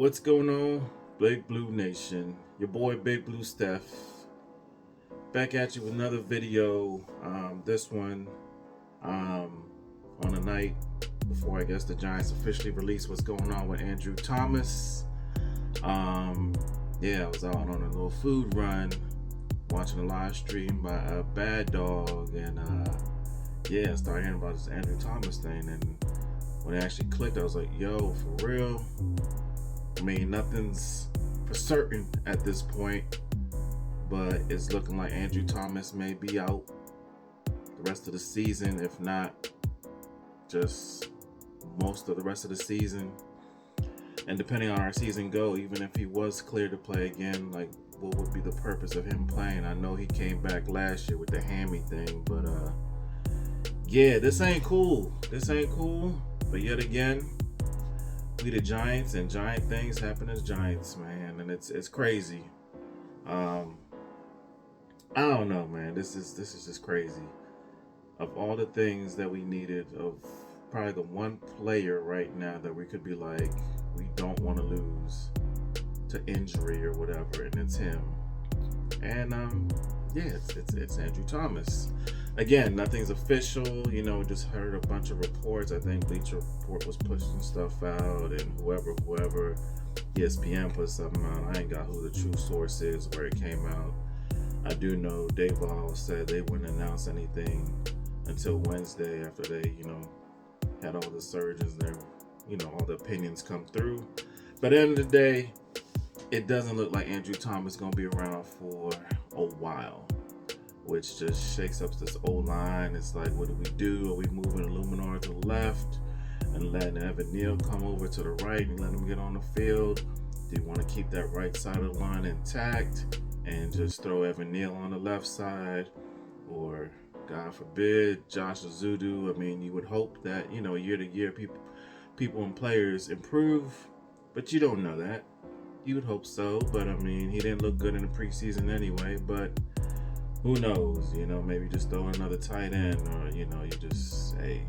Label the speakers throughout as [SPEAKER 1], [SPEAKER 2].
[SPEAKER 1] What's going on, Big Blue Nation? Your boy Big Blue Steph back at you with another video. This one um, on the night before I guess the Giants officially released what's going on with Andrew Thomas. Yeah, I was out on a little food run, watching a live stream by Bad Dog, and yeah, I started hearing about this Andrew Thomas thing. And when it actually clicked, I was like, "Yo, for real." I mean, nothing's for certain at this point, but it's looking like Andrew Thomas may be out the rest of the season, if not just most of the rest of the season. And depending on our season go, even if he was cleared to play again, like what would be the purpose of him playing? I know he came back last year with the hammy thing, but yeah, this ain't cool. This ain't cool. But yet again, we the Giants, and giant things happen as Giants, man, and it's crazy. I don't know, man. This is just crazy. Of all the things that we needed, of probably the one player right now that we could be like, we don't want to lose to injury or whatever, and it's him. And yeah, it's Andrew Thomas. Again, nothing's official. You know, just heard a bunch of reports. I think Bleacher Report was pushing stuff out, and whoever, ESPN put something out. I ain't got who the true source is, where it came out. I do know Daval said they wouldn't announce anything until Wednesday after they, had all the surgeons there, all the opinions come through. But at the end of the day, it doesn't look like Andrew Thomas is going to be around for a while, which just shakes up this O-line. It's like, what do? Are we moving Illuminar to the left and letting Evan Neal come over to the right and let him get on the field? Do you want to keep that right side of the line intact and just throw Evan Neal on the left side? Or, God forbid, Josh Ezeudu? I mean, you would hope that, year to year, people and players improve, but you don't know that. You would hope so, but I mean, he didn't look good in the preseason anyway, but who knows, maybe just throw another tight end, or, you just, hey,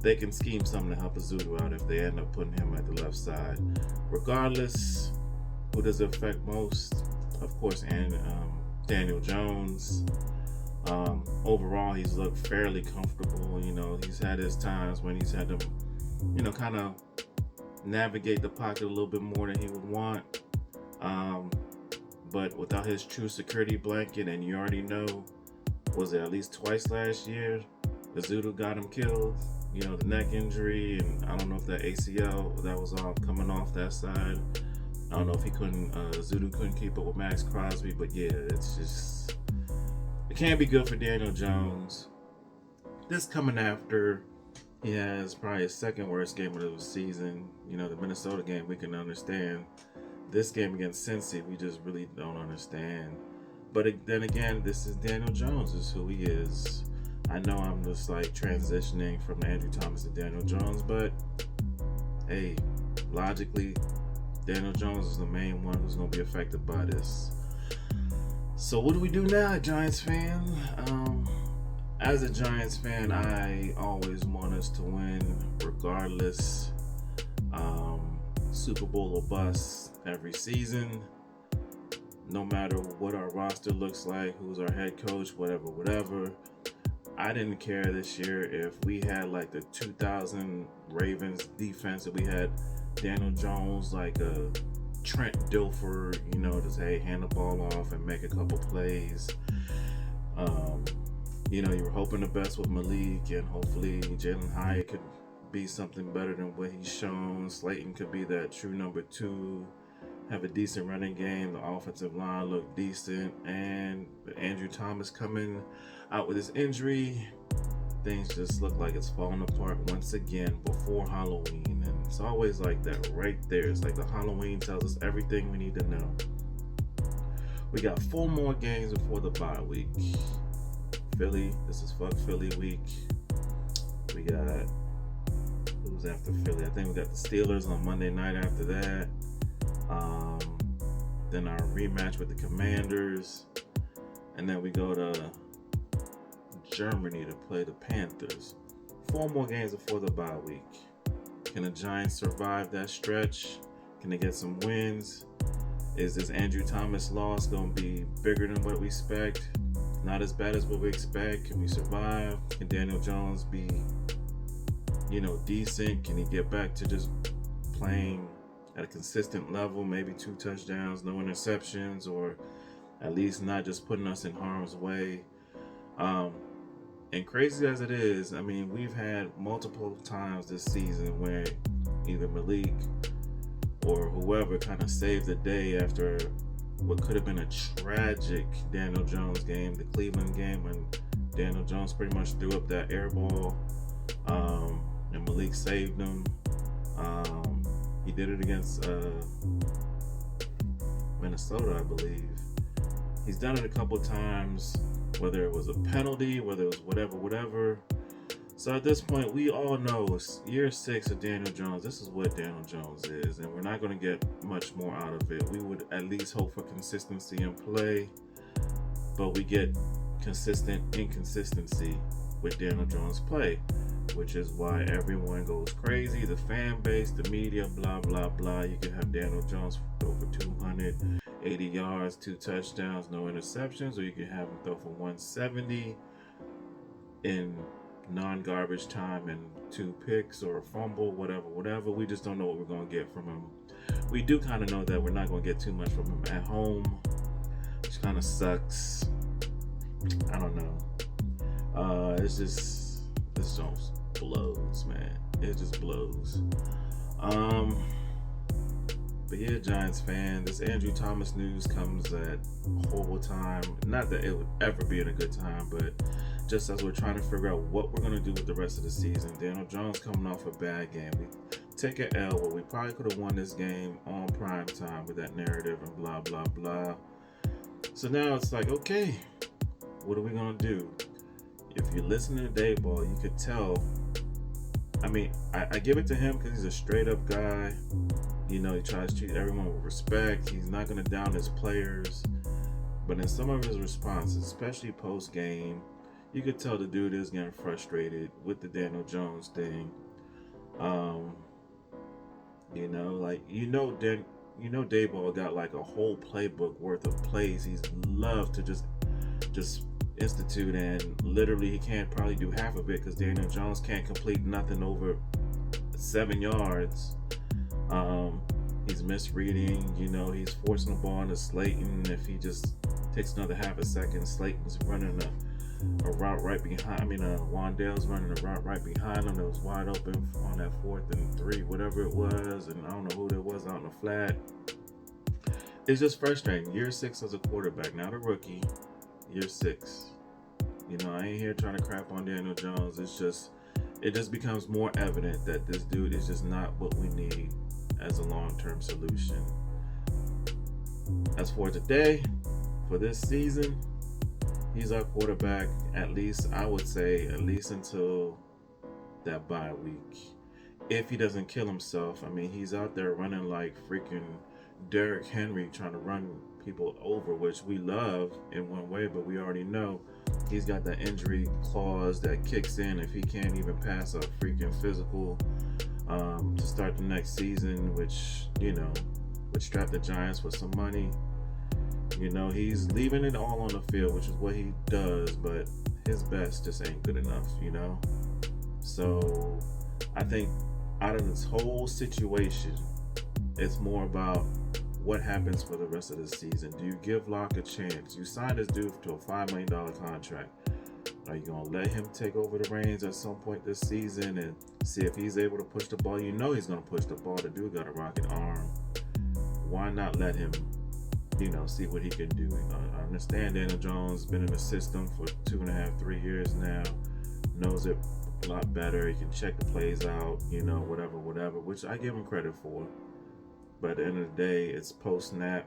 [SPEAKER 1] they can scheme something to help Ezeudu out if they end up putting him at the left side. Regardless, who does it affect most? Of course, and Daniel Jones. Overall, he's looked fairly comfortable. He's had his times when he's had to, kind of navigate the pocket a little bit more than he would want. But without his true security blanket, and you already know, was it at least twice last year, Ezeudu got him killed. The neck injury, and I don't know if that ACL that was all coming off that side. I don't know if Ezeudu couldn't keep up with Max Crosby, but yeah, it can't be good for Daniel Jones. This coming after he has probably his second worst game of the season. The Minnesota game, we can understand. This game against Cincy, we just really don't understand. But then again, this is Daniel Jones. This is who he is. I know I'm just like transitioning from Andrew Thomas to Daniel Jones, but hey, logically, Daniel Jones is the main one who's going to be affected by this. So what do we do now, Giants fan? As a Giants fan, I always want us to win regardless. Super Bowl or bust every season. No matter what our roster looks like, who's our head coach, whatever. I didn't care this year if we had like the 2000 Ravens defense, if we had Daniel Jones like a Trent Dilfer, just hand the ball off and make a couple plays. You were hoping the best with Malik, and hopefully Jalen Hyatt could be something better than what he's shown. Slayton could be that true number 2, have a decent running game. The offensive line looked decent, and Andrew Thomas coming out with his injury, things just look like it's falling apart once again before Halloween. And it's always like that right there. It's like the Halloween tells us everything we need to know. We got 4 more games before the bye week. Philly, this is fuck Philly week. We got, who's after Philly? I think we got the Steelers on Monday night after that. Then our rematch with the Commanders. And then we go to Germany to play the Panthers. 4 more games before the bye week. Can the Giants survive that stretch? Can they get some wins? Is this Andrew Thomas loss going to be bigger than what we expect? Not as bad as what we expect? Can we survive? Can Daniel Jones be, decent? Can he get back to just playing at a consistent level? Maybe 2 touchdowns, no interceptions, or at least not just putting us in harm's way. And crazy as it is, I mean, we've had multiple times this season where either Malik or whoever kind of saved the day after what could have been a tragic Daniel Jones game, the Cleveland game, when Daniel Jones pretty much threw up that air ball, and Malik saved him. He did it against Minnesota, I believe. He's done it a couple times, whether it was a penalty, whether it was whatever. So at this point, we all know it's year 6 of Daniel Jones. This is what Daniel Jones is, and we're not going to get much more out of it. We would at least hope for consistency in play, but we get consistent inconsistency with Daniel Jones' play, which is why everyone goes crazy. The fan base, the media, blah, blah, blah. You can have Daniel Jones over 280 yards, 2 touchdowns, no interceptions, or you can have him throw for 170 in non-garbage time and 2 picks or a fumble, whatever. We just don't know what we're going to get from him. We do kind of know that we're not going to get too much from him at home, which kind of sucks. I don't know. This Jones blows, man. It just blows. But yeah, Giants fan, this Andrew Thomas news comes at a horrible time. Not that it would ever be in a good time, but just as we're trying to figure out what we're going to do with the rest of the season. Daniel Jones coming off a bad game. We take an L where we probably could have won this game on prime time with that narrative and blah, blah, blah. So now it's like, okay, what are we going to do? If you listen to Daboll, you could tell. I mean, I give it to him because he's a straight up guy. He tries to treat everyone with respect. He's not going to down his players. But in some of his responses, especially post game, you could tell the dude is getting frustrated with the Daniel Jones thing. Daboll got like a whole playbook worth of plays he's loved to just institute, and literally he can't probably do half of it because Daniel Jones can't complete nothing over 7 yards. He's misreading, he's forcing the ball into Slayton. If he just takes another half a second, Slayton's running a route right behind. Wan'Dale's running a route right behind him that was wide open on that 4th and 3, whatever it was, and I don't know who that was out in the flat. It's just frustrating. Year 6 as a quarterback, not a rookie. Year 6. I ain't here trying to crap on Daniel Jones. It just becomes more evident that this dude is just not what we need as a long-term solution. As for today, for this season, he's our quarterback, at least until that bye week. If he doesn't kill himself, he's out there running like freaking Derrick Henry, trying to run people over, which we love in one way, but we already know he's got that injury clause that kicks in if he can't even pass a freaking physical to start the next season, which would strap the Giants with some money. He's leaving it all on the field, which is what he does, but his best just ain't good enough, So I think out of this whole situation, it's more about what happens for the rest of the season. Do you give Locke a chance? You signed this dude to a $5 million contract. Are you going to let him take over the reins at some point this season and see if he's able to push the ball? He's going to push the ball. The dude got a rocket arm. Why not let him, see what he can do? I understand Daniel Jones been in the system for 2.5, 3 years now. Knows it a lot better. He can check the plays out, whatever, which I give him credit for. But at the end of the day, it's post-snap,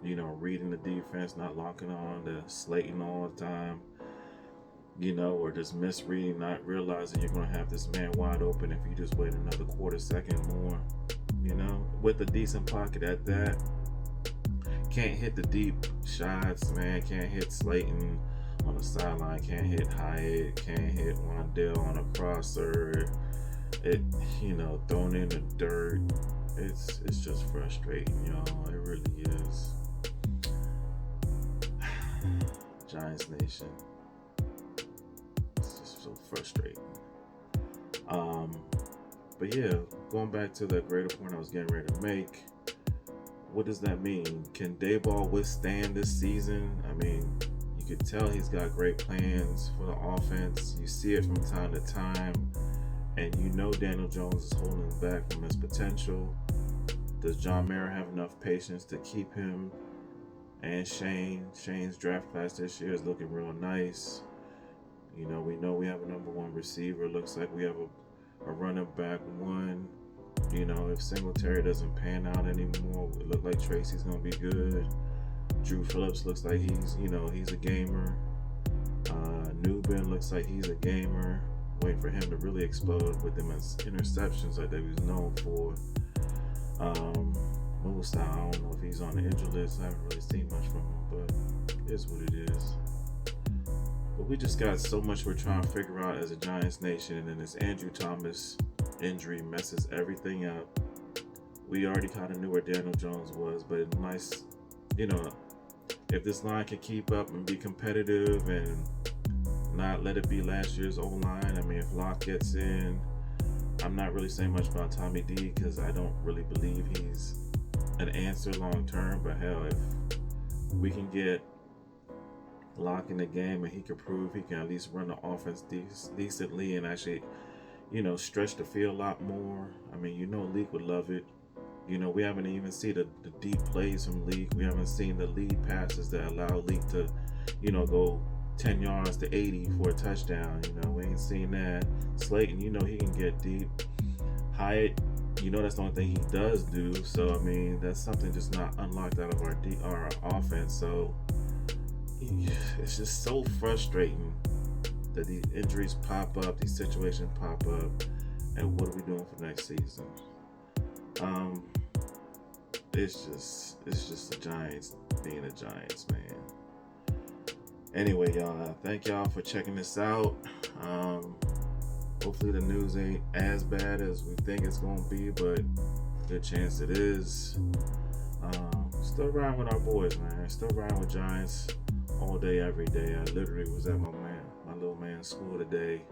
[SPEAKER 1] reading the defense, not locking on to Slayton all the time, or just misreading, not realizing you're going to have this man wide open if you just wait another quarter second more, with a decent pocket at that. Can't hit the deep shots, man. Can't hit Slayton on the sideline. Can't hit Hyatt. Can't hit Wan'Dale on a crosser. Thrown in the dirt. it's just frustrating, y'all. It really is. Giants Nation. It's just so frustrating. But yeah, going back to the greater point I was getting ready to make, what does that mean? Can Daboll withstand this season? I mean, you could tell he's got great plans for the offense. You see it from time to time, and you know Daniel Jones is holding back from his potential. Does John Mara have enough patience to keep him? And Shane's draft class this year is looking real nice. We know we have a number one receiver. Looks like we have a running back one. If Singletary doesn't pan out anymore, it looks like Tracy's gonna be good. Drew Phillips looks like he's a gamer. Newbin looks like he's a gamer. Waiting for him to really explode with them interceptions like that he was known for. Musa, I don't know if he's on the injury list. I haven't really seen much from him, but it is what it is. But we just got so much we're trying to figure out as a Giants Nation, and then this Andrew Thomas injury messes everything up. We already kind of knew where Daniel Jones was, but it's nice, if this line can keep up and be competitive and not let it be last year's O-line. I mean, if Locke gets in, I'm not really saying much about Tommy D because I don't really believe he's an answer long term. But hell, if we can get Locke in the game and he can prove he can at least run the offense decently and actually, stretch the field a lot more. I mean, Leak would love it. We haven't even seen the deep plays from Leak. We haven't seen the lead passes that allow Leak to, go 10 yards to 80 for a touchdown. We ain't seen that. Slayton, he can get deep. Hyatt, that's the only thing he does do. So, I mean, that's something just not unlocked out of our offense. So, it's just so frustrating that these injuries pop up, these situations pop up, and what are we doing for next season? It's just the Giants being the Giants, man. Anyway, y'all, thank y'all for checking this out. Hopefully the news ain't as bad as we think it's gonna be, but good chance it is. Still riding with our boys, man. Still riding with Giants all day, every day. I literally was at my little man's school today,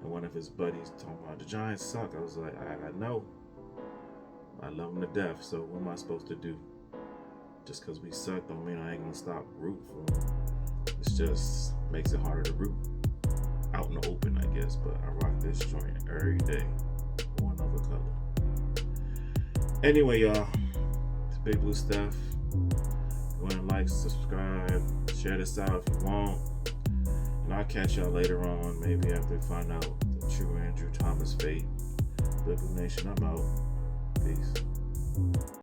[SPEAKER 1] and one of his buddies talking about the Giants suck. I was like, I know. I love them to death, so what am I supposed to do? Just because we suck don't mean I ain't gonna stop rooting for them. It just makes it harder to root out in the open, I guess. But I rock this joint every day, one other color. Anyway, y'all, it's Big Blue Steph. Go ahead and like, subscribe, share this out if you want. And I'll catch y'all later on, maybe after we find out the true Andrew Thomas fate. Big Blue Nation, I'm out. Peace.